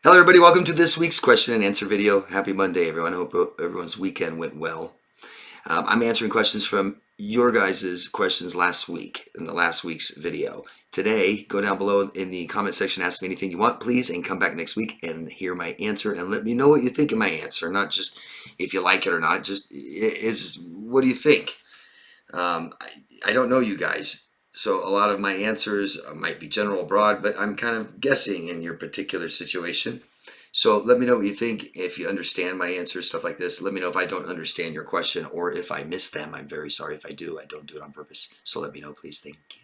Hello everybody, welcome to this week's question and answer video. Happy Monday everyone, I hope everyone's weekend went well. I'm answering questions from your guys' questions last week, in the last week's video. Today, go down below in the comment section, ask me anything you want please, and come back next week and hear my answer and let me know what you think of my answer. Not just if you like it or not, just what do you think? I don't know you guys. So a lot of my answers might be general broad, but I'm kind of guessing in your particular situation. So let me know what you think. If you understand my answers, stuff like this, let me know if I don't understand your question or if I miss them. I'm very sorry if I do. I don't do it on purpose. So let me know, please. Thank you.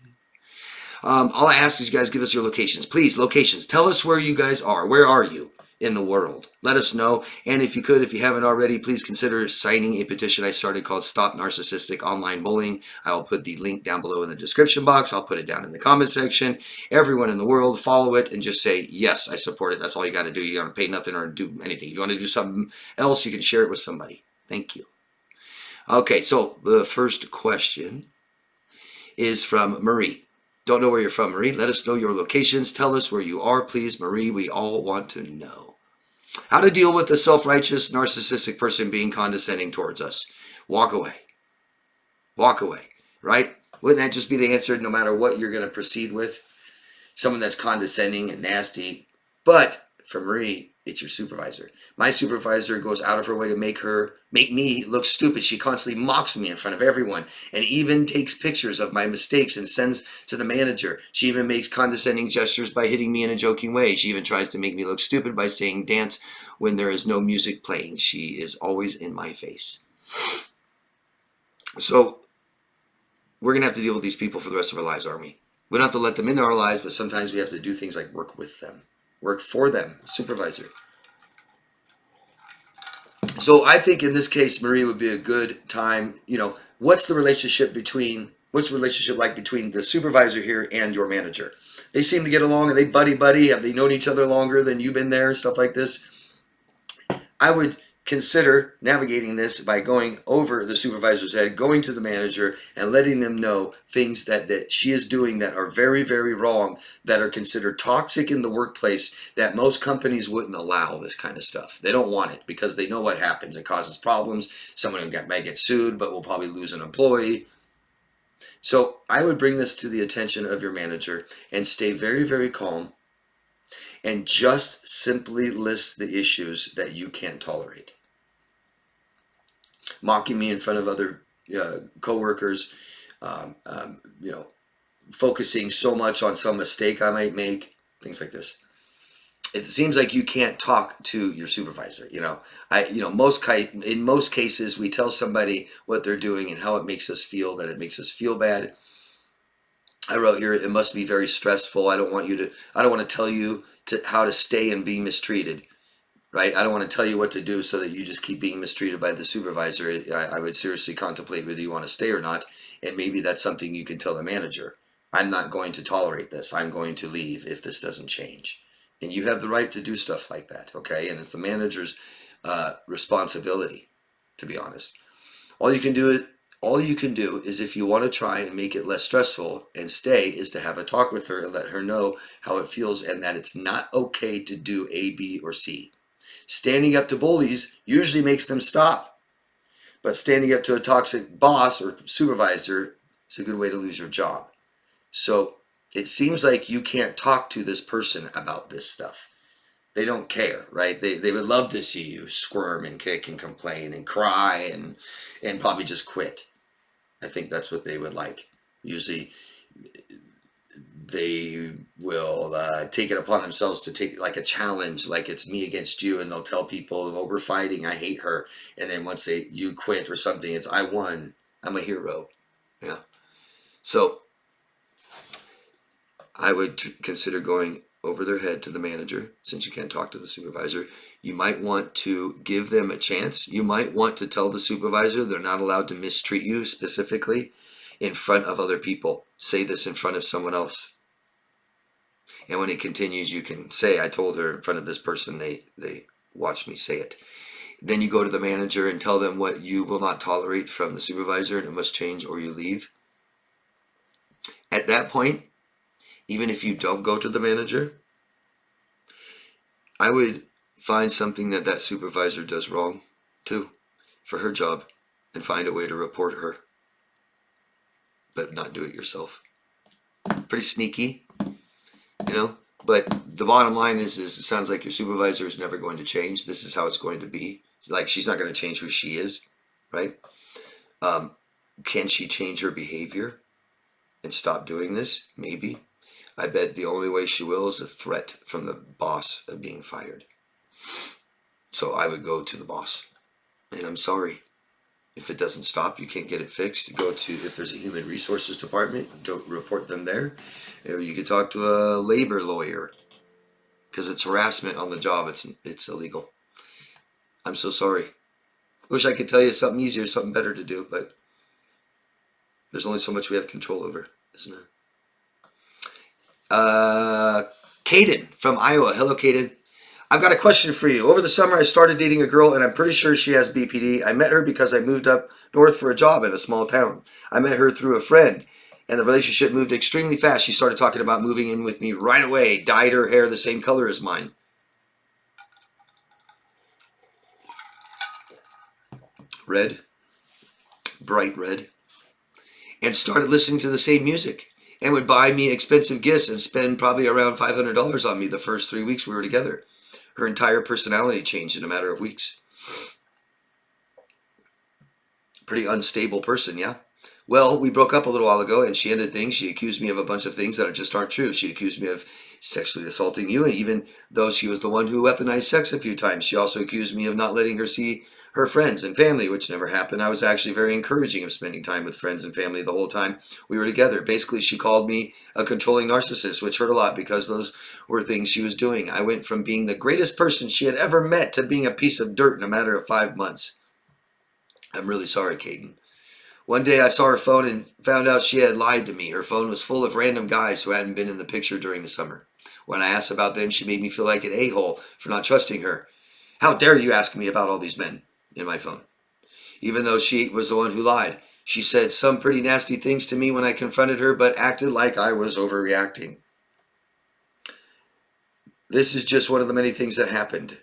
All I ask is you guys give us your locations. Please, locations. Tell us where you guys are. Where are you in the world? Let us know. And if you could, if you haven't already, please consider signing a petition I started called Stop Narcissistic Online Bullying. I will put the link down below in the description box. I'll put it down in the comment section. Everyone in the world, follow it and just say, yes, I support it. That's all you got to do. You don't pay nothing or do anything. If you want to do something else, you can share it with somebody. Thank you. Okay, so the first question is from Marie. Don't know where you're from, Marie. Let us know your locations. Tell us where you are, please, Marie. We all want to know. How to deal with the self-righteous, narcissistic person being condescending towards us. Walk away. Walk away, right? Wouldn't that just be the answer no matter what you're going to proceed with? Someone that's condescending and nasty. But for Marie, it's your supervisor. My supervisor goes out of her way to make me look stupid. She constantly mocks me in front of everyone and even takes pictures of my mistakes and sends to the manager. She even makes condescending gestures by hitting me in a joking way. She even tries to make me look stupid by saying dance when there is no music playing. She is always in my face. So we're going to have to deal with these people for the rest of our lives, aren't we? We don't have to let them into our lives, but sometimes we have to do things like work with them. Work for them, supervisor. So I think in this case, Marie would be a good time. What's the relationship like between the supervisor here and your manager? They seem to get along. Are they buddy? Have they known each other longer than you've been there? Stuff like this. I would consider navigating this by going over the supervisor's head, going to the manager and letting them know things that she is doing that are very, very wrong, that are considered toxic in the workplace, that most companies wouldn't allow this kind of stuff. They don't want it because they know what happens. It causes problems. Someone might get sued, but will probably lose an employee. So I would bring this to the attention of your manager and stay very, very calm and just simply list the issues that you can't tolerate. Mocking me in front of other co-workers, focusing so much on some mistake I might make, things like this. It seems like you can't talk to your supervisor. In most cases, we tell somebody what they're doing and how it makes us feel, that it makes us feel bad. I wrote here, it must be very stressful. I don't want to tell you how to stay and be mistreated. Right? I don't want to tell you what to do so that you just keep being mistreated by the supervisor. I would seriously contemplate whether you want to stay or not. And maybe that's something you can tell the manager. I'm not going to tolerate this. I'm going to leave if this doesn't change. And you have the right to do stuff like that, okay? And it's the manager's responsibility, to be honest. All you can do is, if you want to try and make it less stressful and stay, is to have a talk with her and let her know how it feels and that it's not okay to do A, B, or C. Standing up to bullies usually makes them stop. But standing up to a toxic boss or supervisor is a good way to lose your job. So it seems like you can't talk to this person about this stuff. They don't care, right? They would love to see you squirm and kick and complain and cry and probably just quit. I think that's what they would like. Usually they will take it upon themselves to take like a challenge, like it's me against you, and they'll tell people, oh, we're fighting, I hate her. And then once you quit or something, it's I won, I'm a hero. Yeah. So I would consider going over their head to the manager. Since you can't talk to the supervisor, you might want to give them a chance. You might want to tell the supervisor they're not allowed to mistreat you specifically in front of other people. Say this in front of someone else. And when it continues, you can say, I told her in front of this person, they watched me say it. Then you go to the manager and tell them what you will not tolerate from the supervisor, and it must change or you leave. At that point, even if you don't go to the manager, I would find something that that supervisor does wrong too for her job and find a way to report her, but not do it yourself. Pretty sneaky, you know? But the bottom line is it sounds like your supervisor is never going to change. This is how it's going to be. Like, she's not going to change who she is, right? Can she change her behavior and stop doing this? Maybe. I bet the only way she will is a threat from the boss of being fired. So I would go to the boss. And I'm sorry. If it doesn't stop, you can't get it fixed. Go to, if there's a human resources department, don't report them there. Or you could talk to a labor lawyer, because it's harassment on the job. It's illegal. I'm so sorry. Wish I could tell you something easier, something better to do, but there's only so much we have control over, isn't there? Caden from Iowa. Hello, Caden. I've got a question for you. Over the summer, I started dating a girl, and I'm pretty sure she has BPD. I met her because I moved up north for a job in a small town. I met her through a friend, and the relationship moved extremely fast. She started talking about moving in with me right away, dyed her hair the same color as mine. Red, bright red, and started listening to the same music and would buy me expensive gifts and spend probably around $500 on me the first 3 weeks we were together. Her entire personality changed in a matter of weeks. Pretty unstable person, yeah? Well, we broke up a little while ago and she ended things. She accused me of a bunch of things that just aren't true. She accused me of sexually assaulting you, and even though she was the one who weaponized sex a few times, she also accused me of not letting her see her friends and family, which never happened. I was actually very encouraging of spending time with friends and family the whole time we were together. Basically, she called me a controlling narcissist, which hurt a lot because those were things she was doing. I went from being the greatest person she had ever met to being a piece of dirt in a matter of 5 months. I'm really sorry, Caden. One day I saw her phone and found out she had lied to me. Her phone was full of random guys who hadn't been in the picture during the summer. When I asked about them, she made me feel like an a-hole for not trusting her. How dare you ask me about all these men in my phone? Even though she was the one who lied. She said some pretty nasty things to me when I confronted her, but acted like I was overreacting. This is just one of the many things that happened,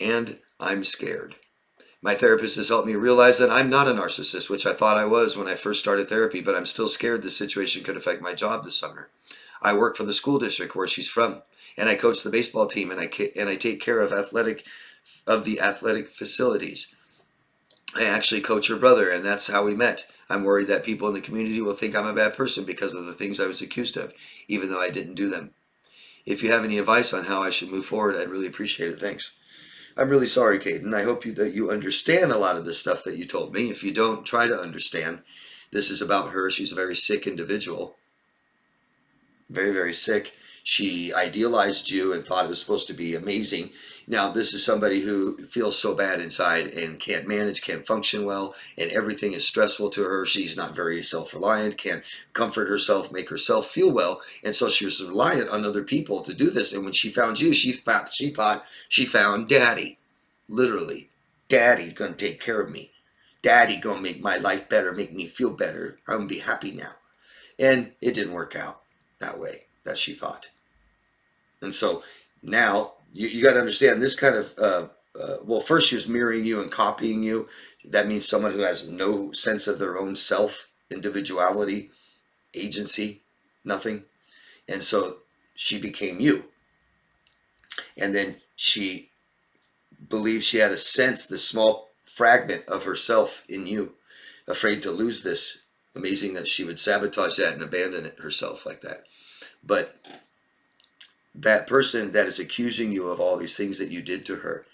and I'm scared. My therapist has helped me realize that I'm not a narcissist, which I thought I was when I first started therapy, but I'm still scared this situation could affect my job this summer. I work for the school district where she's from, and I coach the baseball team, and I take care of the athletic facilities. I actually coach her brother, and that's how we met. I'm worried that people in the community will think I'm a bad person because of the things I was accused of, even though I didn't do them. If you have any advice on how I should move forward, I'd really appreciate it. Thanks. I'm really sorry, Caden. I hope that you understand a lot of this stuff that you told me. If you don't, try to understand. This is about her. She's a very sick individual. Very, very sick. She idealized you and thought it was supposed to be amazing. Now, this is somebody who feels so bad inside and can't manage, can't function well, and everything is stressful to her. She's not very self-reliant, can't comfort herself, make herself feel well, and so she was reliant on other people to do this. And when she found you, she thought she found Daddy. Literally, Daddy's gonna take care of me. Daddy gonna make my life better, make me feel better. I'm gonna be happy now. And it didn't work out that way that she thought. And so now you got to understand this kind of, well, first she was mirroring you and copying you. That means someone who has no sense of their own self, individuality, agency, nothing. And so she became you. And then she believed she had a sense, this small fragment of herself in you, afraid to lose this. Amazing that she would sabotage that and abandon it herself like that. But that person that is accusing you of all these things that you did to her,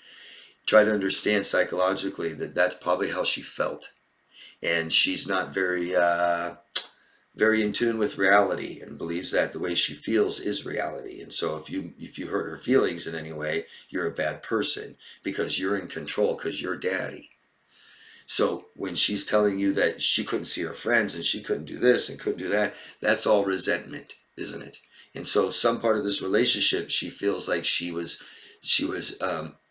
try to understand psychologically that that's probably how she felt. And she's not very in tune with reality and believes that the way she feels is reality. And so if you hurt her feelings in any way, you're a bad person because you're in control, because you're Daddy. So when she's telling you that she couldn't see her friends and she couldn't do this and couldn't do that, that's all resentment, isn't it? And so some part of this relationship, she feels like she was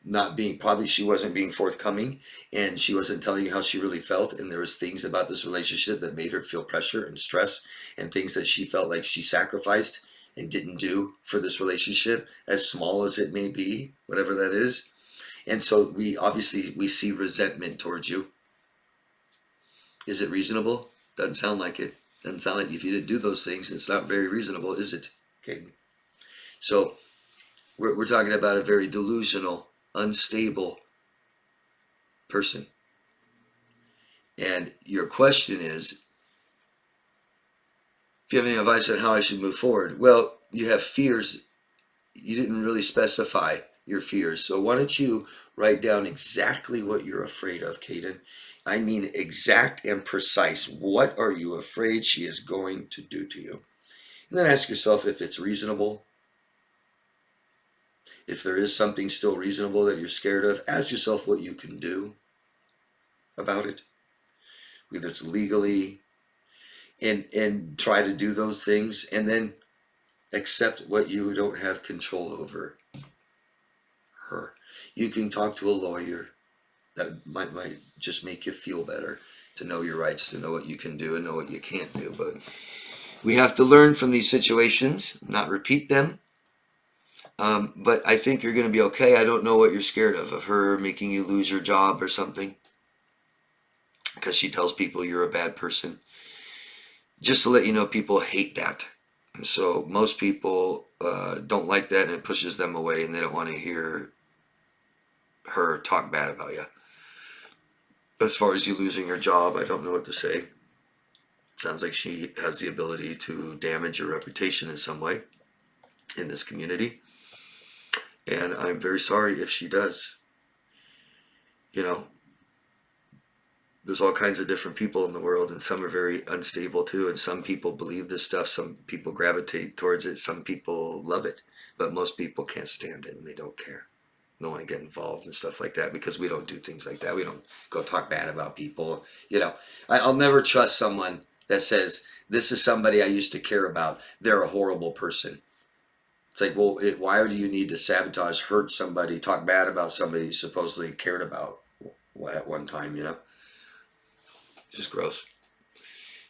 not being, probably she wasn't being forthcoming, and she wasn't telling you how she really felt. And there was things about this relationship that made her feel pressure and stress, and things that she felt like she sacrificed and didn't do for this relationship, as small as it may be, whatever that is. And so we see resentment towards you. Is it reasonable? Doesn't sound like it. Doesn't sound like if you didn't do those things, it's not very reasonable, is it? Okay. So we're talking about a very delusional, unstable person. And your question is, if you have any advice on how I should move forward, well, you have fears. You didn't really specify your fears. So why don't you write down exactly what you're afraid of, Caden? I mean exact and precise. What are you afraid she is going to do to you? And then ask yourself if it's reasonable. If there is something still reasonable that you're scared of, ask yourself what you can do about it. Whether it's legally, and try to do those things, and then accept what you don't have control over her. You can talk to a lawyer. That might just make you feel better, to know your rights, to know what you can do and know what you can't do. But we have to learn from these situations, not repeat them. But I think you're going to be okay. I don't know what you're scared of her making you lose your job or something, because she tells people you're a bad person. Just to let you know, people hate that. And so most people don't like that, and it pushes them away, and they don't want to hear her talk bad about you. As far as you losing your job, I don't know what to say. Sounds like she has the ability to damage your reputation in some way in this community. And I'm very sorry if she does. You know, there's all kinds of different people in the world, and some are very unstable too. And some people believe this stuff. Some people gravitate towards it. Some people love it. But most people can't stand it, and they don't care. Don't want to get involved and stuff like that, because we don't do things like that. We don't go talk bad about people. You know, I'll never trust someone that says, this is somebody I used to care about, they're a horrible person. It's like, well, why do you need to sabotage, hurt somebody, talk bad about somebody you supposedly cared about at one time, you know? Just gross.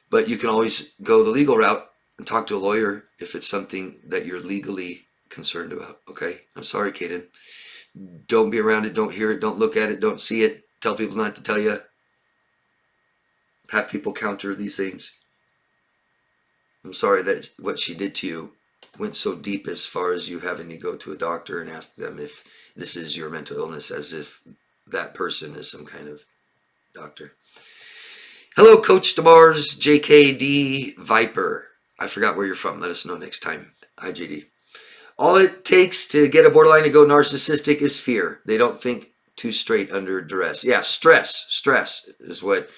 But you can always go the legal route and talk to a lawyer if it's something that you're legally concerned about, okay? I'm sorry, Kaden. Don't be around it, don't hear it, don't look at it, don't see it. Tell people not to tell you. Have people counter these things. I'm sorry that what she did to you went so deep, as far as you having to go to a doctor and ask them if this is your mental illness, as if that person is some kind of doctor. Hello, Coach DeMars, JKD Viper. I forgot where you're from. Let us know next time. Hi, JD. All it takes to get a borderline to go narcissistic is fear. They don't think too straight under duress. Yeah, stress is what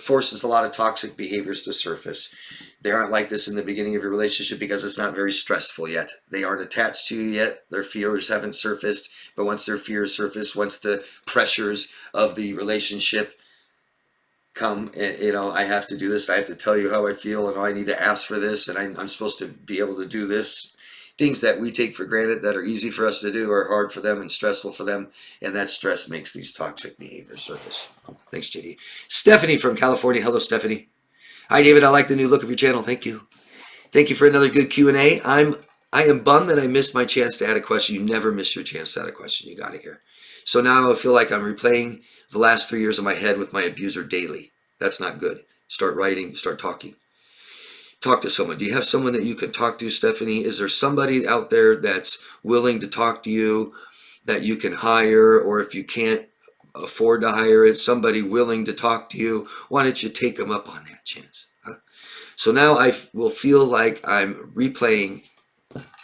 forces a lot of toxic behaviors to surface. They aren't like this in the beginning of your relationship because it's not very stressful yet. They aren't attached to you yet. Their fears haven't surfaced. But once their fears surface, once the pressures of the relationship come, you know, I have to do this, I have to tell you how I feel, and I need to ask for this, and I'm supposed to be able to do this. Things that we take for granted that are easy for us to do are hard for them and stressful for them, and that stress makes these toxic behaviors surface. Thanks, JD. Stephanie from California. Hello, Stephanie. Hi, David. I like the new look of your channel. Thank you. Thank you for another good Q&A. I am bummed that I missed my chance to add a question. You never miss your chance to add a question. You got it here. So now I feel like I'm replaying the last 3 years of my head with my abuser daily. That's not good. Start writing. Start talking. Talk to someone. Do you have someone that you can talk to, Stephanie? Is there somebody out there that's willing to talk to you that you can hire? Or if you can't afford to hire it, somebody willing to talk to you, why don't you take them up on that chance? Huh? So now I will feel like I'm replaying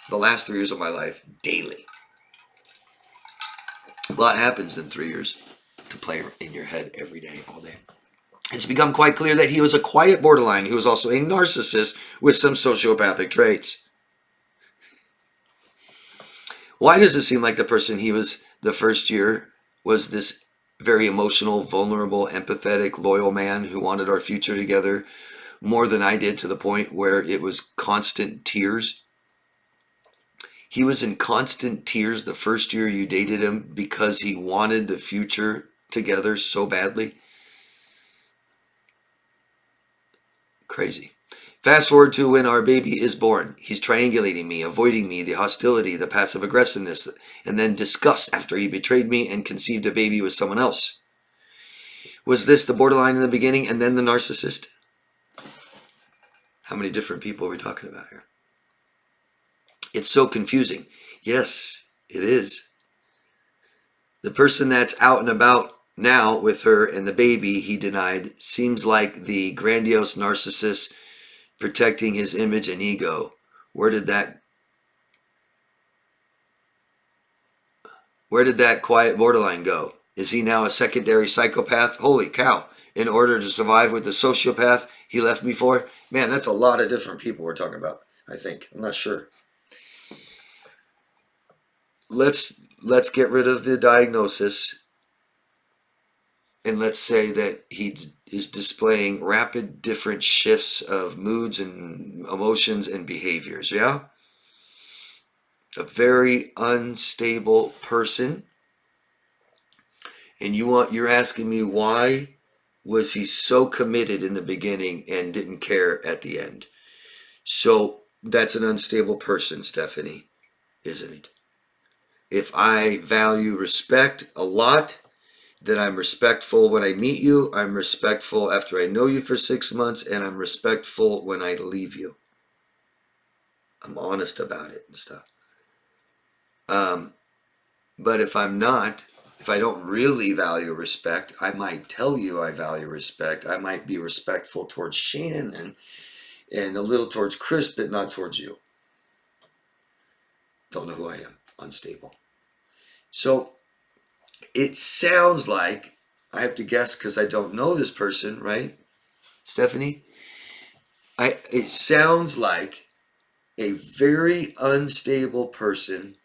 the last 3 years of my life daily. A lot happens in 3 years to play in your head every day, all day. It's become quite clear that he was a quiet borderline who was also a narcissist with some sociopathic traits. Why does it seem like the person he was the first year was this very emotional, vulnerable, empathetic, loyal man who wanted our future together more than I did, to the point where it was constant tears? He was in constant tears the first year you dated him because he wanted the future together so badly. Crazy. Fast forward to when our baby is born. He's triangulating me, avoiding me, the hostility, the passive aggressiveness, and then disgust after he betrayed me and conceived a baby with someone else. Was this the borderline in the beginning and then the narcissist? How many different people are we talking about here? It's so confusing. Yes, it is. The person that's out and about now with her and the baby he denied seems like the grandiose narcissist protecting his image and ego. Where did that quiet borderline go? Is he now a secondary psychopath? Holy cow. In order to survive with the sociopath he left me for? Man, that's a lot of different people we're talking about, I think. I'm not sure. Let's get rid of the diagnosis, and let's say that he is displaying rapid different shifts of moods and emotions and behaviors. Yeah? A very unstable person. And you're asking me, why was he so committed in the beginning and didn't care at the end? So that's an unstable person, Stephanie, isn't it? If I value respect a lot, then I'm respectful when I meet you, I'm respectful after I know you for 6 months, and I'm respectful when I leave you. I'm honest about it and stuff. But if I'm not, if I don't really value respect, I might tell you I value respect. I might be respectful towards Shannon and a little towards Chris, but not towards you. Don't know who I am. Unstable. So it sounds like, I have to guess because I don't know this person, right, Stephanie? It sounds like a very unstable person,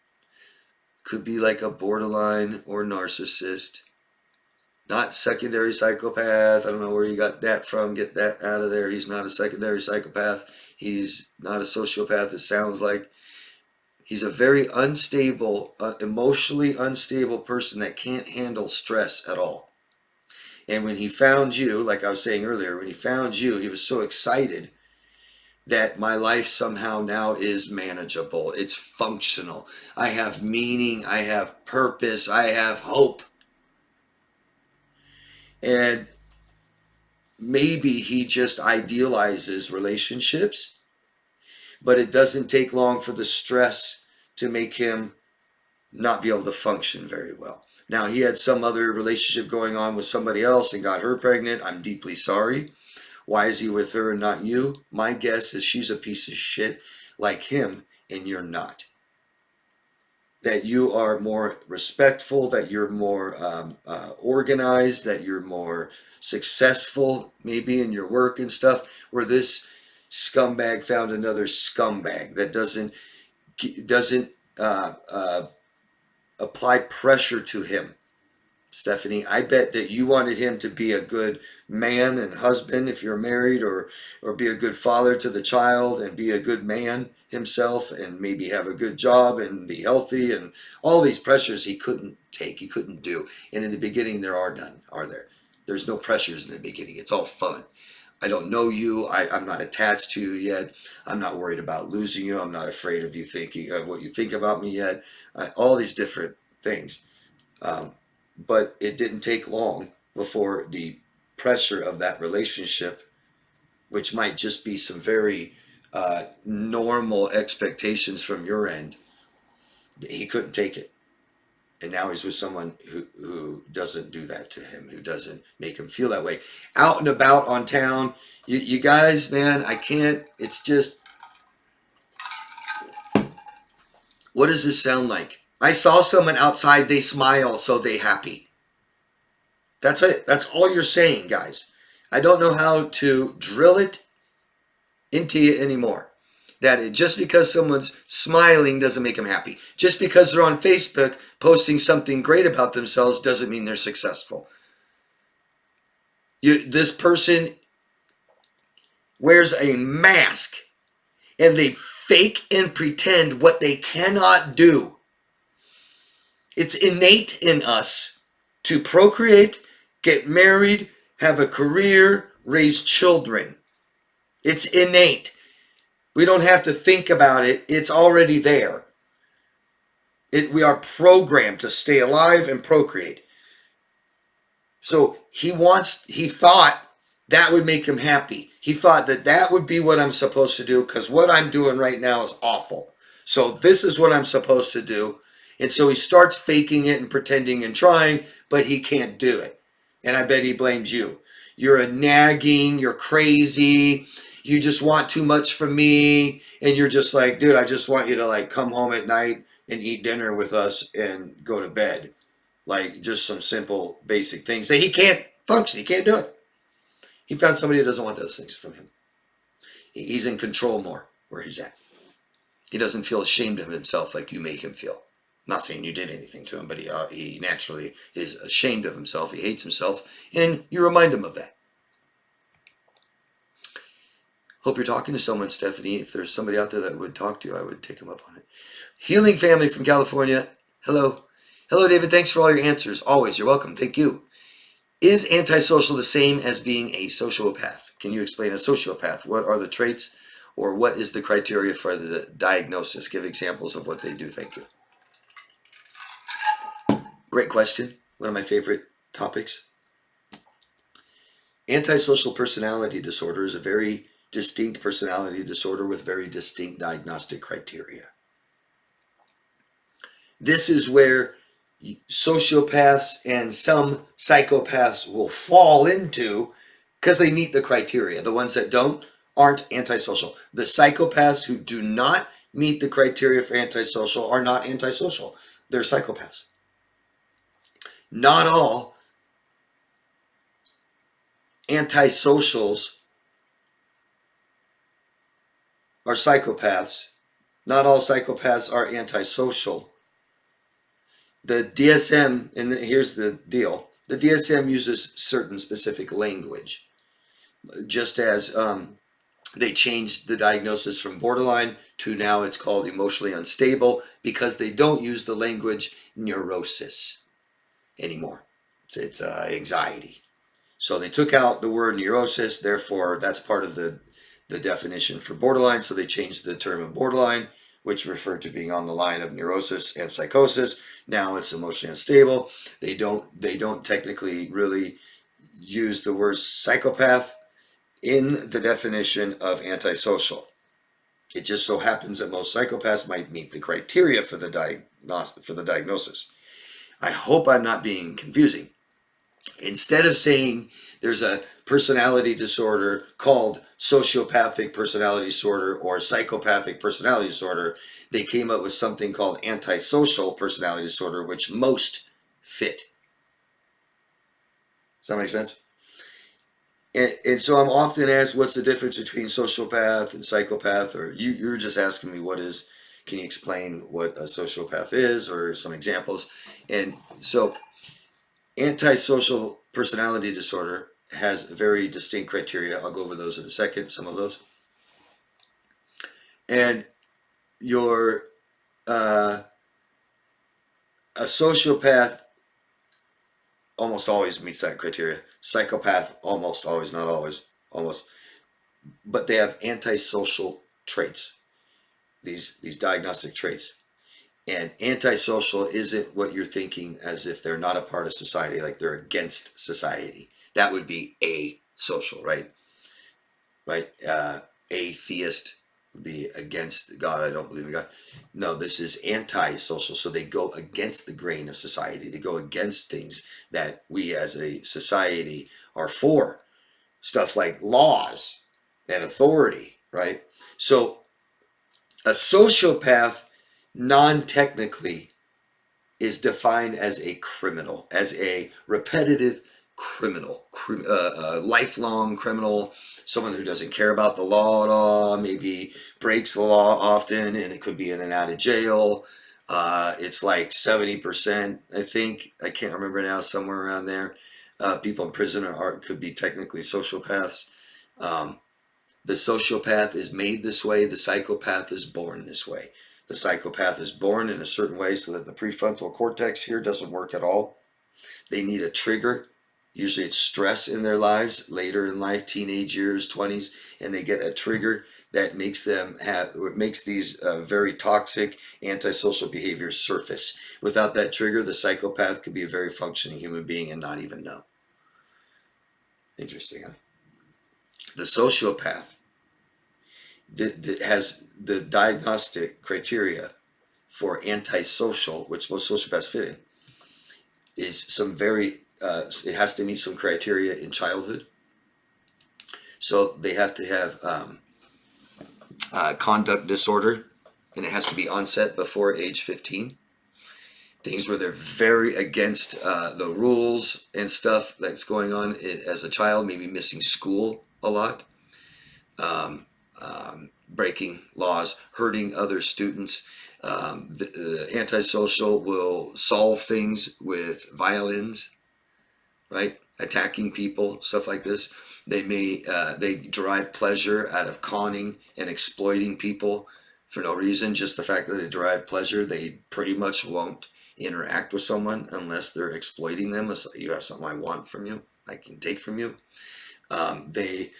could be like a borderline or narcissist, not secondary psychopath. I don't know where you got that from. Get that out of there. He's not a secondary psychopath. He's not a sociopath. It sounds like he's a very unstable, emotionally unstable person that can't handle stress at all. And when he found you, like I was saying earlier, when he found you, he was so excited that my life somehow now is manageable. It's functional. I have meaning. I have purpose. I have hope. And maybe he just idealizes relationships, but it doesn't take long for the stress to make him not be able to function very well. Now, he had some other relationship going on with somebody else and got her pregnant. I'm deeply sorry. Why is he with her and not you? My guess is she's a piece of shit like him and you're not. That you are more respectful, that you're more organized, that you're more successful maybe in your work and stuff, where this scumbag found another scumbag that doesn't apply pressure to him. Stephanie, I bet that you wanted him to be a good man and husband if you're married, or be a good father to the child and be a good man himself and maybe have a good job and be healthy, and all these pressures he couldn't take, he couldn't do. And in the beginning there are none, are there? There's no pressures in the beginning. It's all fun. I don't know you. I'm not attached to you yet. I'm not worried about losing you. I'm not afraid of you thinking of what you think about me yet. All these different things. But it didn't take long before the pressure of that relationship, which might just be some very normal expectations from your end, he couldn't take it. And now he's with someone who doesn't do that to him, who doesn't make him feel that way. Out and about on town, you guys, man, I can't, it's just, what does this sound like? I saw someone outside, they smile, so they happy. That's it. That's all you're saying, guys. I don't know how to drill it into you anymore. That just because someone's smiling doesn't make them happy. Just because they're on Facebook posting something great about themselves doesn't mean they're successful. This person wears a mask and they fake and pretend what they cannot do. It's innate in us to procreate, get married, have a career, raise children. It's innate. We don't have to think about it. It's already there. We are programmed to stay alive and procreate. So he thought that would make him happy. He thought that would be what I'm supposed to do because what I'm doing right now is awful. So this is what I'm supposed to do. And so he starts faking it and pretending and trying, but he can't do it. And I bet he blames you. You're a nagging, you're crazy, you just want too much from me. And you're just like, dude, I just want you to like come home at night and eat dinner with us and go to bed. Like just some simple basic things that he can't function. He can't do it. He found somebody who doesn't want those things from him. He's in control more where he's at. He doesn't feel ashamed of himself like you make him feel. I'm not saying you did anything to him, but he naturally is ashamed of himself. He hates himself, and you remind him of that. Hope you're talking to someone, Stephanie. If there's somebody out there that would talk to you, I would take him up on it. Healing Family from California. Hello. Hello, David. Thanks for all your answers. Always. You're welcome. Thank you. Is antisocial the same as being a sociopath? Can you explain a sociopath? What are the traits or what is the criteria for the diagnosis? Give examples of what they do. Thank you. Great question. One of my favorite topics. Antisocial personality disorder is a very distinct personality disorder with very distinct diagnostic criteria. This is where sociopaths and some psychopaths will fall into because they meet the criteria. The ones that don't aren't antisocial. The psychopaths who do not meet the criteria for antisocial are not antisocial. They're psychopaths. Not all antisocials are psychopaths. Not all psychopaths are antisocial. The DSM, and here's the deal, the DSM uses certain specific language. Just as they changed the diagnosis from borderline to now it's called emotionally unstable because they don't use the language neurosis anymore. It's anxiety. So they took out the word neurosis, therefore that's part of the definition for borderline. So they changed the term of borderline, which referred to being on the line of neurosis and psychosis. Now it's emotionally unstable. They don't technically really use the word psychopath in the definition of antisocial. It just so happens that most psychopaths might meet the criteria for the diagnosis. I hope I'm not being confusing. Instead of saying there's a personality disorder called sociopathic personality disorder or psychopathic personality disorder, they came up with something called antisocial personality disorder, which most fit. Does that make sense? And so I'm often asked, what's the difference between sociopath and psychopath? Or you're just asking me can you explain what a sociopath is or some examples? And so antisocial personality disorder has very distinct criteria. I'll go over those in a second, some of those. And a sociopath almost always meets that criteria. Psychopath almost always, not always, almost. But they have antisocial traits, these diagnostic traits. And antisocial isn't what you're thinking as if they're not a part of society, like they're against society. That would be asocial, right? Right? Atheist would be against God. I don't believe in God. No, this is antisocial. So they go against the grain of society. They go against things that we as a society are for. Stuff like laws and authority, right? So a sociopath non-technically is defined as a criminal, as a repetitive criminal, lifelong criminal, someone who doesn't care about the law at all, maybe breaks the law often, and it could be in and out of jail. It's like 70%, I think, I can't remember now, somewhere around there. People in prison could be technically sociopaths. The sociopath is made this way. The psychopath is born this way. The psychopath is born in a certain way so that the prefrontal cortex here doesn't work at all. They need a trigger Usually it's stress in their lives, later in life, teenage years, 20s, and they get a trigger that makes them have, or makes these very toxic antisocial behaviors surface. Without that trigger, the psychopath could be a very functioning human being and not even know. Interesting, huh? The sociopath that has the diagnostic criteria for antisocial, which most sociopaths fit in, is some very, it has to meet some criteria in childhood. So they have to have conduct disorder, and it has to be onset before age 15. Things where they're very against the rules and stuff that's going on as a child, maybe missing school a lot, breaking laws, hurting other students. The antisocial will solve things with violins, right? Attacking people, stuff like this. They derive pleasure out of conning and exploiting people for no reason. Just the fact that they derive pleasure, they pretty much won't interact with someone unless they're exploiting them. You have something I want from you, I can take from you. They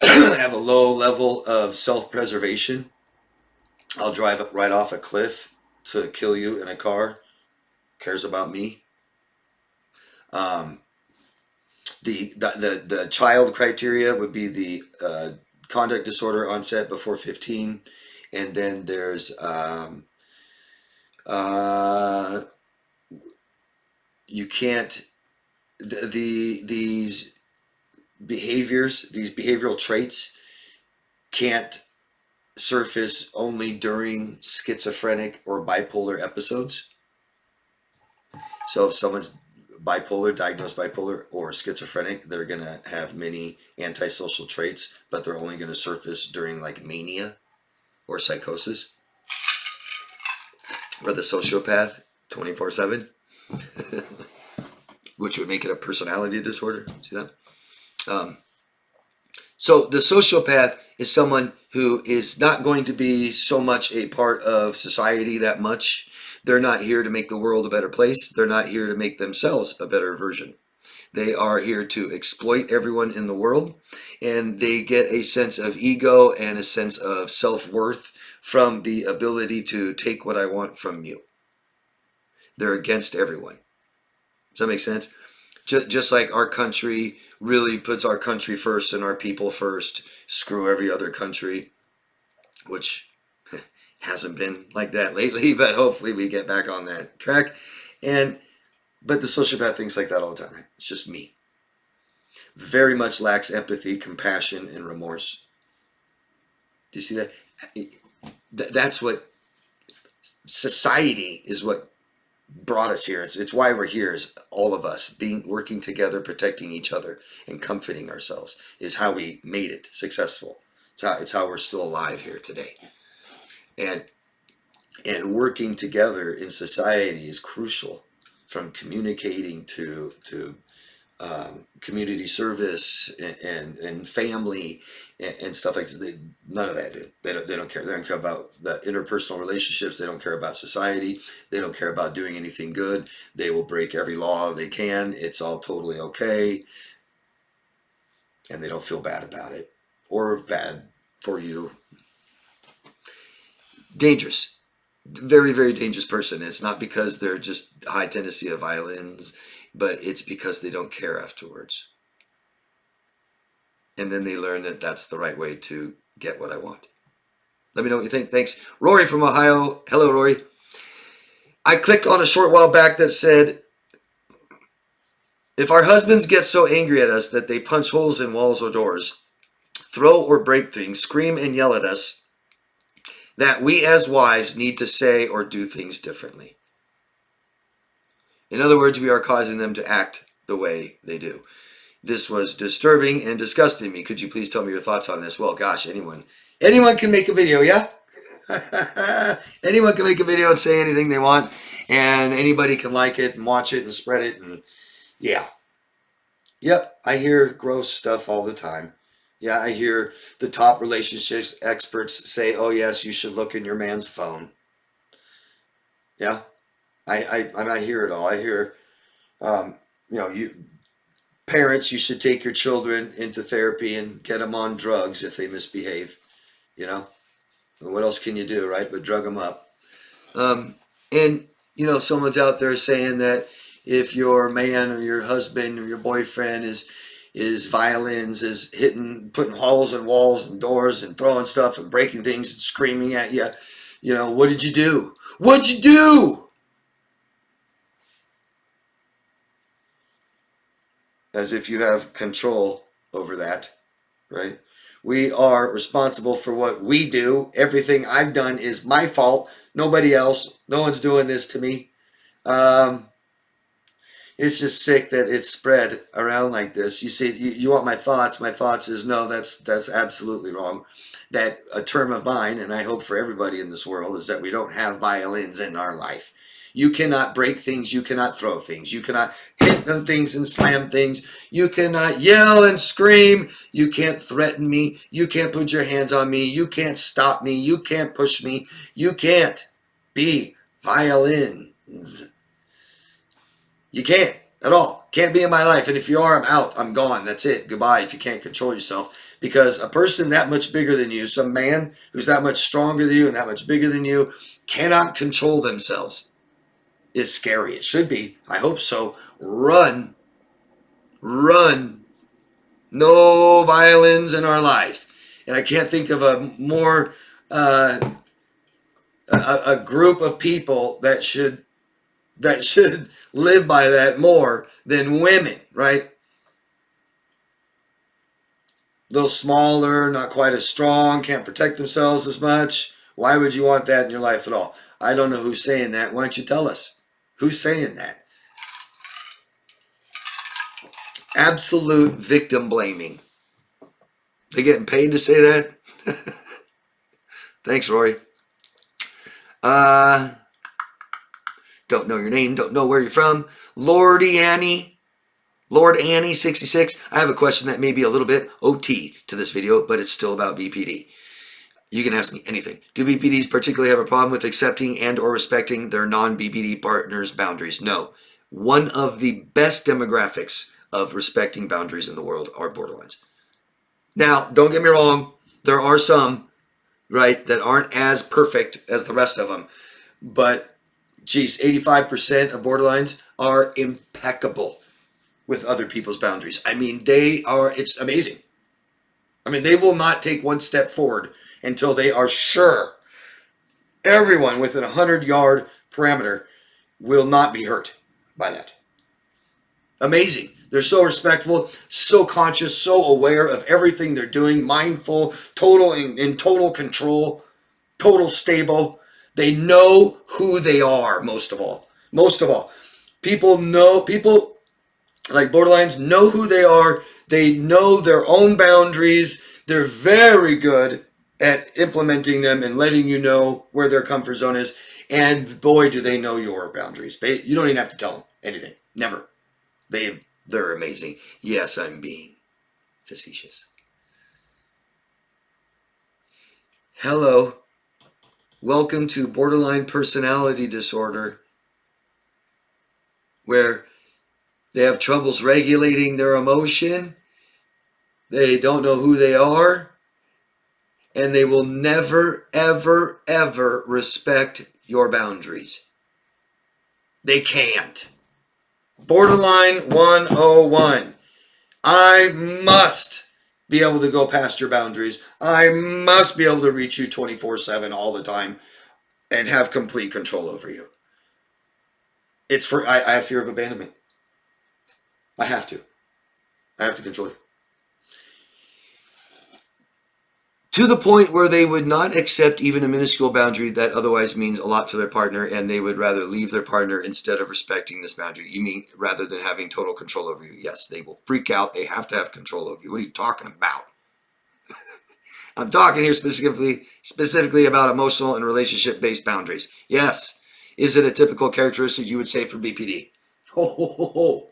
have a low level of self-preservation. I'll drive right off a cliff to kill you in a car. Cares about me. Um, the child criteria would be the conduct disorder onset before 15, and then there's you can't these behaviors, these behavioral traits can't surface only during schizophrenic or bipolar episodes. So if someone's bipolar, diagnosed bipolar or schizophrenic, they're going to have many antisocial traits, but they're only going to surface during like mania or psychosis. Or the sociopath, 24/7, which would make it a personality disorder. See that? So the sociopath is someone who is not going to be so much a part of society that much. They're not here to make the world a better place. They're not here to make themselves a better version. They are here to exploit everyone in the world, and they get a sense of ego and a sense of self-worth from the ability to take what I want from you. They're against everyone. Does that make sense? Just like our country really puts our country first and our people first, screw every other country, which hasn't been like that lately, but hopefully we get back on that track. But the sociopath thinks like that all the time. Right? It's just me. Very much lacks empathy, compassion, and remorse. Do you see that? That's what society is, what brought us here. It's why we're here, is all of us working together, protecting each other and comforting ourselves is how we made it successful. It's how we're still alive here today. And working together in society is crucial, from communicating to community service and family and stuff like that. None of that, dude. They don't care. They don't care about the interpersonal relationships. They don't care about society. They don't care about doing anything good. They will break every law they can. It's all totally okay. And they don't feel bad about it or bad for you. Dangerous. Very, very dangerous person. It's not because they're just high tendency of violence, but it's because they don't care afterwards. And then they learn that that's the right way to get what I want. Let me know what you think. Thanks. Rory from Ohio. Hello, Rory. I clicked on a short while back that said, if our husbands get so angry at us that they punch holes in walls or doors, throw or break things, scream and yell at us, that we as wives need to say or do things differently. In other words, we are causing them to act the way they do. This was disturbing and disgusting me. Could you please tell me your thoughts on this? Well, gosh, anyone can make a video, yeah? Anyone can make a video and say anything they want, and anybody can like it and watch it and spread it, and yeah. Yep, I hear gross stuff all the time. Yeah, I hear the top relationships experts say, oh yes, you should look in your man's phone. Yeah, I hear it all. I hear, you parents, you should take your children into therapy and get them on drugs if they misbehave. You know, what else can you do, right? But drug them up. And someone's out there saying that if your man or your husband or your boyfriend is violins, is putting holes in walls and doors and throwing stuff and breaking things and screaming at you, what did you do? What'd you do? As if you have control over that, right? We are responsible for what we do. Everything I've done is my fault. Nobody else. No one's doing this to me. It's just sick that it's spread around like this. You see, you want my thoughts. My thoughts is no, that's absolutely wrong. That a term of mine, and I hope for everybody in this world, is that we don't have violins in our life. You cannot break things. You cannot throw things. You cannot hit them things and slam things. You cannot yell and scream. You can't threaten me. You can't put your hands on me. You can't stop me. You can't push me. You can't be violins. You can't at all. Can't be in my life. And if you are, I'm out. I'm gone. That's it. Goodbye if you can't control yourself. Because a person that much bigger than you, some man who's that much stronger than you and that much bigger than you, cannot control themselves. Is scary. It should be. I hope so. Run. Run. No violence in our life. And I can't think of a more a group of people that should live by that more than women, right? A little smaller, not quite as strong, can't protect themselves as much. Why would you want that in your life at all? I don't know who's saying that. Why don't you tell us? Who's saying that? Absolute victim blaming. They getting paid to say that? Thanks, Rory. Don't know your name, don't know where you're from. Lord Annie 66. I have a question that may be a little bit OT to this video, but it's still about BPD. You can ask me anything. Do BPDs particularly have a problem with accepting and or respecting their non-BPD partners' boundaries? No. One of the best demographics of respecting boundaries in the world are borderlines. Now, don't get me wrong. There are some, right, that aren't as perfect as the rest of them. But, geez, 85% of borderlines are impeccable with other people's boundaries. I mean, it's amazing. I mean, they will not take one step forward until they are sure everyone within a 100-yard parameter will not be hurt by that. Amazing. They're so respectful, so conscious, so aware of everything they're doing, mindful, in total control, total stable. They know who they are, most of all. Most of all. People like borderlines know who they are. They know their own boundaries. They're very good at implementing them and letting you know where their comfort zone is. And boy, do they know your boundaries. You don't even have to tell them anything. Never. They're amazing. Yes, I'm being facetious. Hello. Welcome to borderline personality disorder, where they have troubles regulating their emotion. They don't know who they are. And they will never, ever, ever respect your boundaries. They can't. Borderline 101. I must be able to go past your boundaries. I must be able to reach you 24/7 all the time and have complete control over you. I have fear of abandonment. I have to control you. To the point where they would not accept even a minuscule boundary that otherwise means a lot to their partner, and they would rather leave their partner instead of respecting this boundary. You mean rather than having total control over you? Yes, they will freak out. They have to have control over you. What are you talking about? I'm talking here specifically about emotional and relationship-based boundaries. Yes. Is it a typical characteristic you would say for BPD? Ho, ho, ho, ho.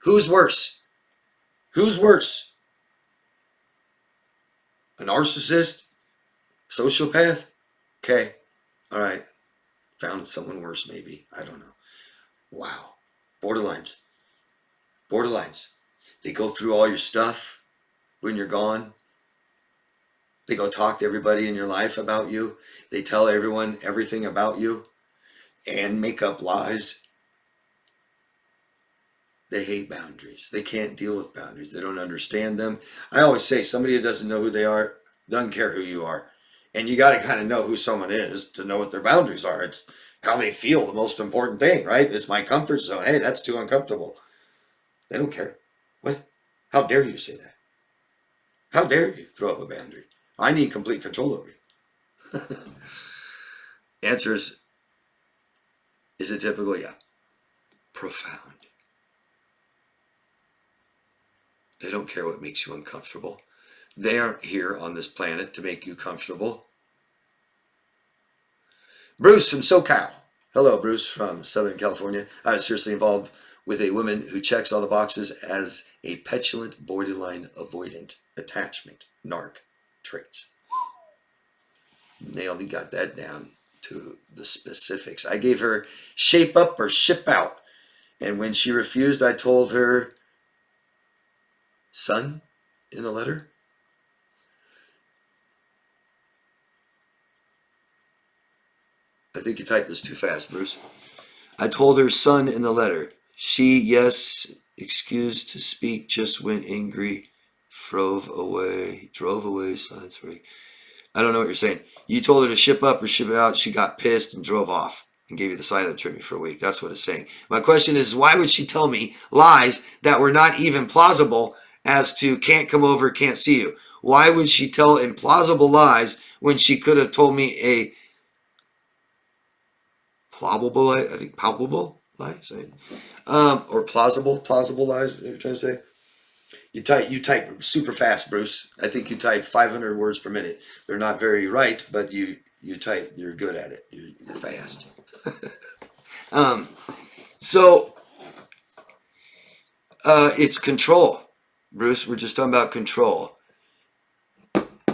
Who's worse? Who's worse? A narcissist? Sociopath? Okay. All right. Found someone worse, maybe. I don't know. Wow. Borderlines. Borderlines. They go through all your stuff when you're gone. They go talk to everybody in your life about you. They tell everyone everything about you and make up lies. They hate boundaries. They can't deal with boundaries. They don't understand them. I always say somebody who doesn't know who they are doesn't care who you are. And you got to kind of know who someone is to know what their boundaries are. It's how they feel, the most important thing, right? It's my comfort zone. Hey, that's too uncomfortable. They don't care. What? How dare you say that? How dare you throw up a boundary? I need complete control over you. Answers, is it typical? Yeah. Profound. They don't care what makes you uncomfortable. They aren't here on this planet to make you comfortable. Bruce from SoCal. Hello, Bruce from Southern California. I was seriously involved with a woman who checks all the boxes as a petulant, borderline avoidant attachment, narc traits. Nailed, he got that down to the specifics. I gave her shape up or ship out. And when she refused, I told her, son, in a letter. I think you typed this too fast, Bruce. I told her son in a letter. She, yes, excused to speak, just went angry, drove away, silence free. I don't know what you're saying. You told her to ship up or ship out. She got pissed and drove off and gave you the silent treatment for a week. That's what it's saying. My question is, why would she tell me lies that were not even plausible as to can't come over, can't see you? Why would she tell implausible lies when she could have told me a plausible, I think palpable lies, or plausible lies, you're trying to say? You type super fast, Bruce. I think you type 500 words per minute. They're not very right, but you type, you're good at it. You're fast. So it's control, Bruce. We're just talking about control.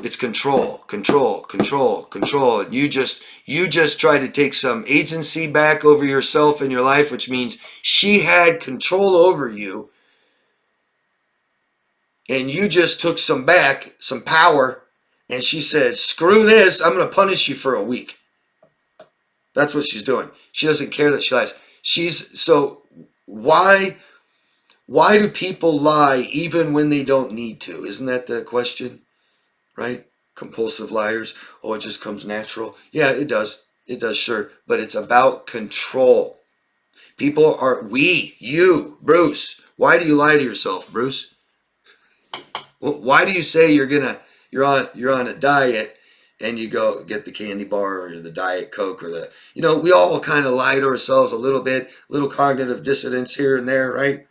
It's control. And you just try to take some agency back over yourself and your life, which means she had control over you. And you just took some power, and she said, screw this, I'm going to punish you for a week. That's what she's doing. She doesn't care that she lies. So why do people lie even when they don't need to? Isn't that the question, right? Compulsive liars. Oh, it just comes natural. Yeah, it does. It does, sure. But it's about control. People are, you, Bruce. Why do you lie to yourself, Bruce? Why do you say you're on a diet and you go get the candy bar or the Diet Coke or we all kind of lie to ourselves a little bit, little cognitive dissonance here and there, right?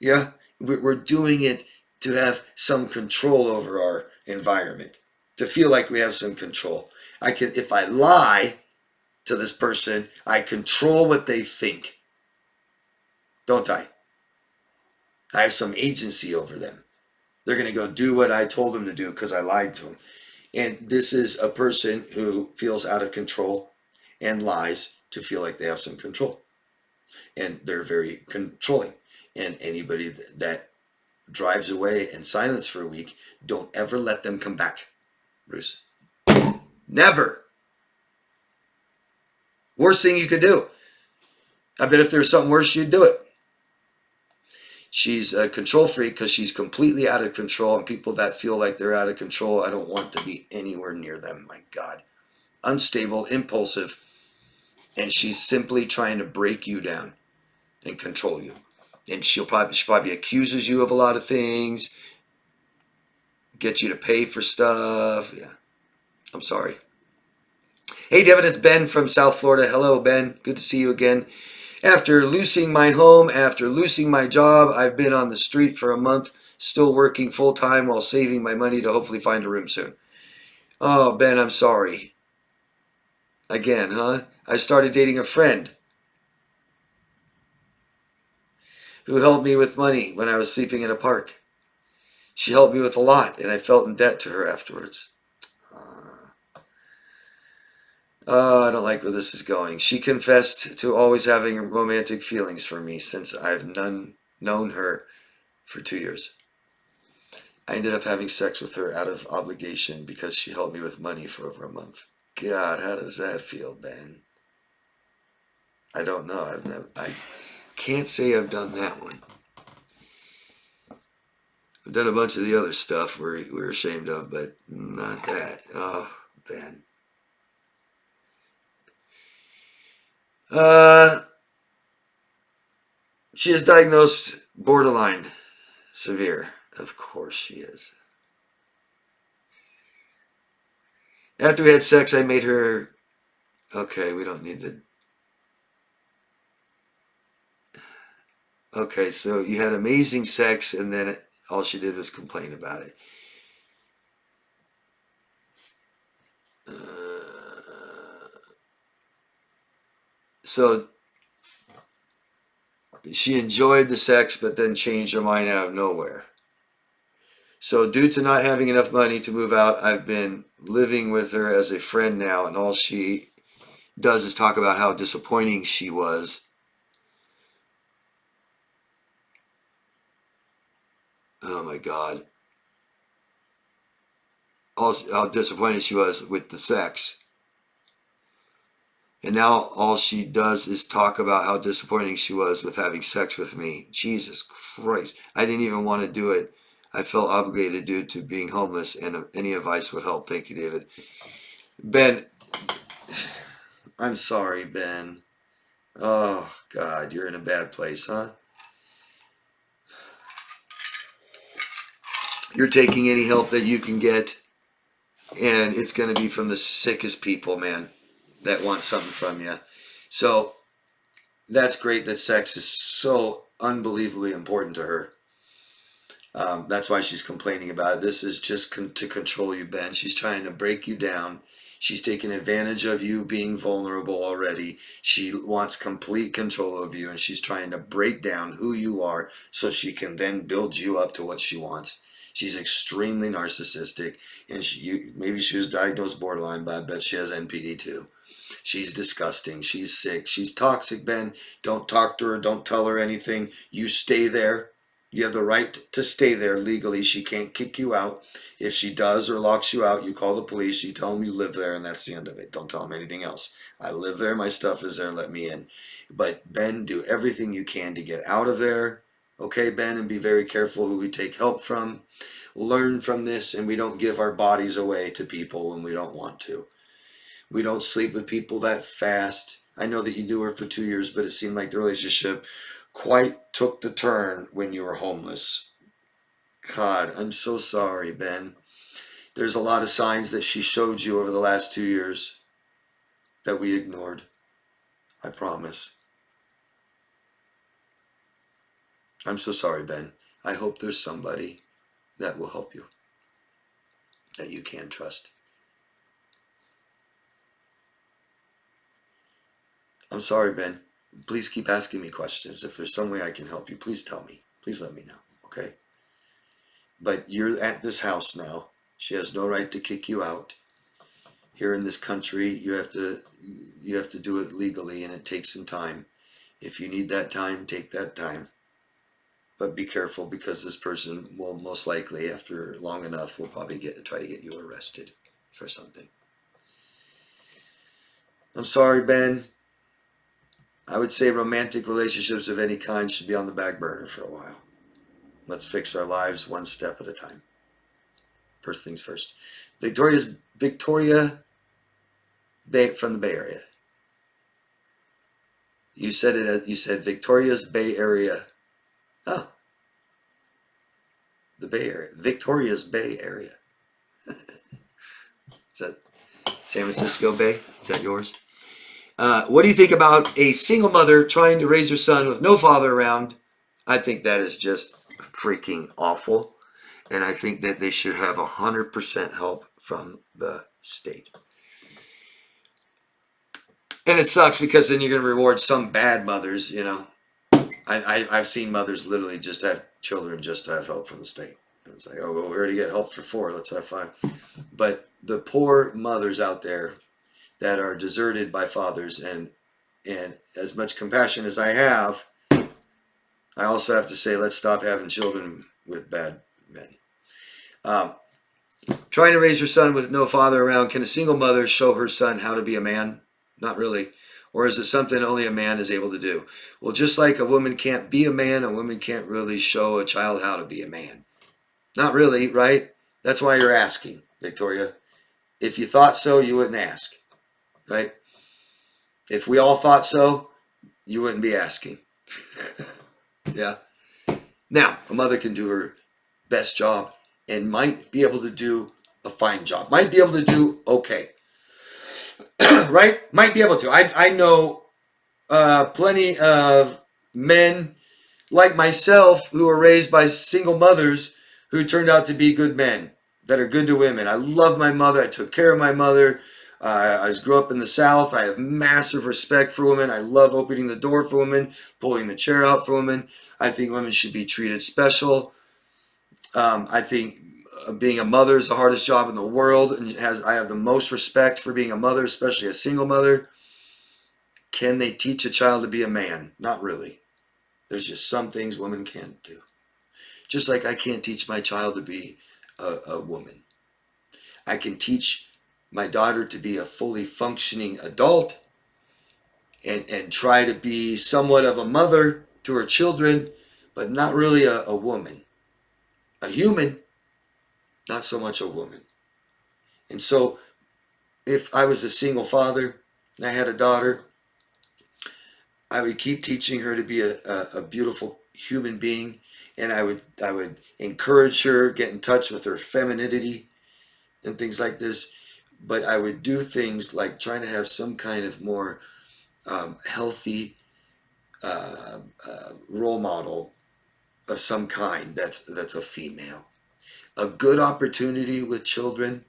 Yeah, we're doing it to have some control over our environment, to feel like we have some control. If I lie to this person, I control what they think, don't I? I have some agency over them. They're going to go do what I told them to do because I lied to them. And this is a person who feels out of control and lies to feel like they have some control. And they're very controlling. And anybody that drives away in silence for a week, don't ever let them come back, Bruce. Never. Worst thing you could do. I bet if there was something worse, you'd do it. She's a control freak because she's completely out of control, and people that feel like they're out of control, I don't want to be anywhere near them. My God. Unstable, impulsive, and she's simply trying to break you down and control you. And she probably accuses you of a lot of things, get you to pay for stuff. Yeah, I'm sorry. Hey, Devin, it's Ben from South Florida. Hello, Ben. Good to see you again. After losing my home, after losing my job, I've been on the street for a month, still working full-time while saving my money to hopefully find a room soon. Oh, Ben, I'm sorry. Again, huh? I started dating a friend who helped me with money when I was sleeping in a park. She helped me with a lot, and I felt in debt to her afterwards. I don't like where this is going. She confessed to always having romantic feelings for me since I've known her for 2 years. I ended up having sex with her out of obligation because she helped me with money for over a month. God, how does that feel, Ben? I don't know. I can't say I've done that one. I've done a bunch of the other stuff we're ashamed of, but not that. Oh, Ben. She is diagnosed borderline severe. Of course she is. After we had sex, I made her... Okay, we don't need to... Okay, so you had amazing sex, and then all she did was complain about it. So she enjoyed the sex, but then changed her mind out of nowhere. So due to not having enough money to move out, I've been living with her as a friend now, and all she does is talk about how disappointing she was. Oh my God. How disappointed she was with the sex. And now all she does is talk about how disappointing she was with having sex with me. Jesus Christ. I didn't even want to do it. I felt obligated due to being homeless, and any advice would help. Thank you, David. Ben, I'm sorry, Ben. Oh, God, you're in a bad place, huh? You're taking any help that you can get, and it's going to be from the sickest people, man, that want something from you. So that's great that sex is so unbelievably important to her. That's why she's complaining about it. This is just to control you, Ben. She's trying to break you down. She's taking advantage of you being vulnerable already. She wants complete control of you, and she's trying to break down who you are so she can then build you up to what she wants. She's extremely narcissistic, and maybe she was diagnosed borderline, but I bet she has NPD too. She's disgusting. She's sick. She's toxic, Ben. Don't talk to her. Don't tell her anything. You stay there. You have the right to stay there legally. She can't kick you out. If she does or locks you out, you call the police. You tell them you live there, and that's the end of it. Don't tell them anything else. I live there. My stuff is there. Let me in. But, Ben, do everything you can to get out of there. Okay, Ben, and be very careful who we take help from. Learn from this, and we don't give our bodies away to people when we don't want to. We don't sleep with people that fast. I know that you knew her for 2 years, but it seemed like the relationship quite took the turn when you were homeless. God, I'm so sorry, Ben. There's a lot of signs that she showed you over the last 2 years that we ignored. I promise. I'm so sorry, Ben. I hope there's somebody that will help you, that you can trust. I'm sorry, Ben. Please keep asking me questions. If there's some way I can help you, please tell me. Please let me know, okay? But you're at this house now. She has no right to kick you out. Here in this country, you have to do it legally, and it takes some time. If you need that time, take that time. But be careful, because this person will most likely, after long enough, will probably try to get you arrested for something. I'm sorry, Ben. I would say romantic relationships of any kind should be on the back burner for a while. Let's fix our lives one step at a time. First things first. Victoria Bay from the Bay Area. You said it. You said Victoria's Bay Area. Oh, the Bay Area. Victoria's Bay Area. Is that San Francisco Bay? Is that yours? What do you think about a single mother trying to raise her son with no father around? I think that is just freaking awful. And I think that they should have 100% help from the state. And it sucks, because then you're going to reward some bad mothers, you know. I've seen mothers literally just have children just to have help from the state. And it's like, oh, well, we already get help for 4. Let's have 5. But the poor mothers out there that are deserted by fathers, and as much compassion as I have, I also have to say, let's stop having children with bad men. Trying to raise your son with no father around. Can a single mother show her son how to be a man? Not really. Or is it something only a man is able to do? Well, just like a woman can't be a man, a woman can't really show a child how to be a man. Not really, right? That's why you're asking, Victoria. If you thought so, you wouldn't ask, right? If we all thought so, you wouldn't be asking. Yeah. Now, a mother can do her best job and might be able to do a fine job. Might be able to do okay. Right? Might be able to. I know plenty of men like myself who were raised by single mothers who turned out to be good men that are good to women. I love my mother. I took care of my mother. I grew up in the South. I have massive respect for women. I love opening the door for women, pulling the chair out for women. I think women should be treated special. I think being a mother is the hardest job in the world, and I have the most respect for being a mother, especially a single mother. Can they teach a child to be a man? Not really. There's just some things women can't do. Just like I can't teach my child to be a woman. I can teach my daughter to be a fully functioning adult and try to be somewhat of a mother to her children, but not really a woman. A human, not so much a woman. And so if I was a single father and I had a daughter, I would keep teaching her to be a beautiful human being, and I would encourage her, get in touch with her femininity and things like this. But I would do things like trying to have some kind of more healthy role model of some kind that's a female. A good opportunity with children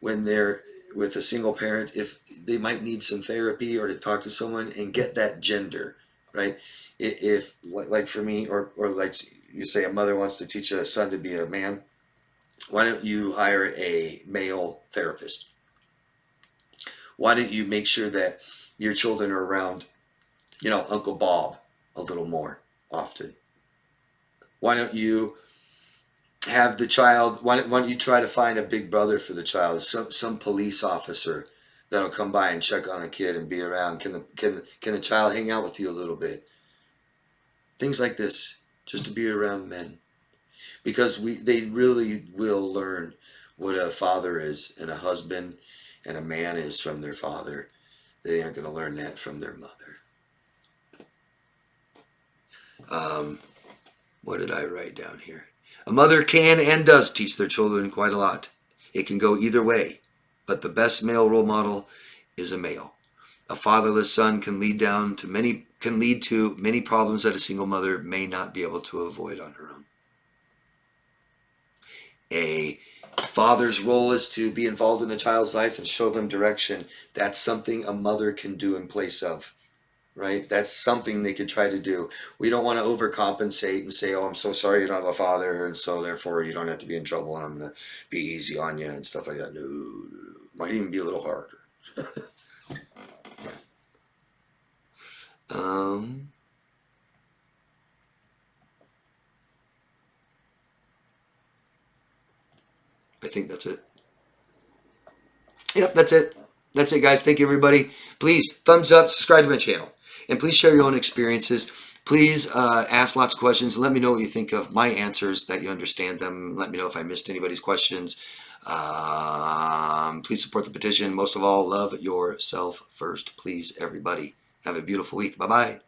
when they're with a single parent, if they might need some therapy or to talk to someone and get that gender, right? If like for me, or like you say, a mother wants to teach a son to be a man, why don't you hire a male therapist? Why don't you make sure that your children are around, Uncle Bob a little more often? Why don't you have the child, why don't you try to find a big brother for the child, some police officer that'll come by and check on the kid and be around. Can the child hang out with you a little bit? Things like this, just to be around men, because they really will learn what a father is and a husband and a man is from their father. They aren't going to learn that from their mother. What did I write down here? A mother can and does teach their children quite a lot. It can go either way, but the best male role model is a male. A fatherless son can lead to many problems that a single mother may not be able to avoid on her own. A father's role is to be involved in a child's life and show them direction. That's something a mother can do in place of. Right? That's something they could try to do. We don't want to overcompensate and say, oh, I'm so sorry you don't have a father, and so therefore you don't have to be in trouble, and I'm going to be easy on you and stuff like that. No. Might even be a little harder. I think that's it. Yep, that's it. That's it, guys. Thank you, everybody. Please, thumbs up, subscribe to my channel. And please share your own experiences. Please ask lots of questions. Let me know what you think of my answers, that you understand them. Let me know if I missed anybody's questions. Please support the petition. Most of all, love yourself first. Please, everybody. Have a beautiful week. Bye-bye.